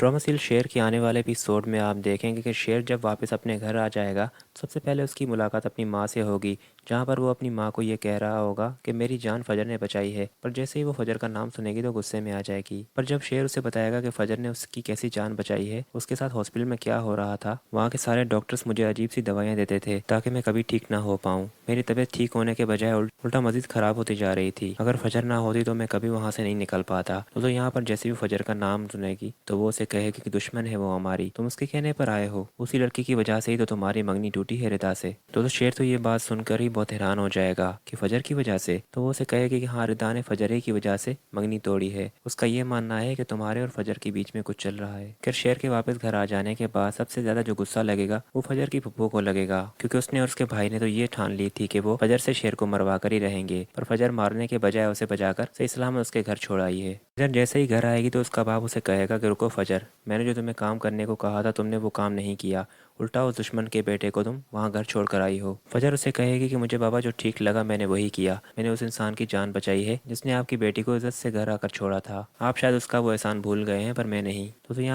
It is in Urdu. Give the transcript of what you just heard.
ڈروماسیل شیر کے آنے والے ایپیسوڈ میں آپ دیکھیں گے کہ شیر جب واپس اپنے گھر آ جائے گا سب سے پہلے اس کی ملاقات اپنی ماں سے ہوگی، جہاں پر وہ اپنی ماں کو یہ کہہ رہا ہوگا کہ میری جان فجر نے بچائی ہے، پر جیسے ہی وہ فجر کا نام سنے گی تو غصے میں آ جائے گی۔ پر جب شیر اسے بتائے گا کہ فجر نے اس کی کیسی جان بچائی ہے، اس کے ساتھ ہاسپٹل میں کیا ہو رہا تھا، وہاں کے سارے ڈاکٹرز مجھے عجیب سی دوائیاں دیتے تھے تاکہ میں کبھی ٹھیک نہ ہو پاؤں، میری طبیعت ٹھیک ہونے کے بجائے الٹا مزید خراب ہوتی جا رہی تھی، اگر فجر نہ ہوتی تو میں کبھی وہاں سے نہیں نکل پاتا۔ تو یہاں پر جیسے بھی فجر کا نام سنے گی تو وہ اسے کہے گی کہ دشمن ہے وہ ہماری، تم اس کے کہنے پر آئے ہو، اسی لڑکی کی وجہ سے ہی تو تمہاری منگنی ٹوٹی ہے ردا سے۔ تو شیر تو یہ بات سن کر ہی بہت حیران ہو جائے گا کہ فجر کی وجہ سے، تو وہ اسے کہے گی کہ ہاں، ردا نے فجر ہی کی وجہ سے منگنی توڑی ہے، اس کا یہ ماننا ہے کہ تمہارے اور فجر کے بیچ میں کچھ چل رہا ہے۔ پھر شیر کے واپس گھر آ جانے کے بعد سب سے زیادہ جو غصہ لگے گا وہ فجر کی پھپھو کو لگے گا، کیونکہ اس نے اور اس کے بھائی نے تو یہ ٹھان لی تھی کہ وہ فجر سے شیر کو مروا کر ہی رہیں گے، پر فجر مارنے کے بجائے اسے بچا کر صحیح سلامت اس کے گھر چھوڑ آئی ہے۔ فجر جیسے ہی گھر آئے گی تو اس کا باپ اسے کہے گا کہ رکو فجر، میں نے جو تمہیں کام کرنے کو کہا تھا تم نے وہ کام نہیں کیا، الٹا اس دشمن کے بیٹے کو تم وہاں گھر چھوڑ کر آئی ہو۔ فجر اسے کہے گی کہ مجھے بابا جو ٹھیک لگا میں نے وہی کیا، میں نے اس انسان کی جان بچائی ہے جس نے آپ کی بیٹی کو عزت سے گھر آ کر چھوڑا تھا، آپ شاید اس کا وہ احسان بھول گئے ہیں پر میں نہیں۔ تو یہاں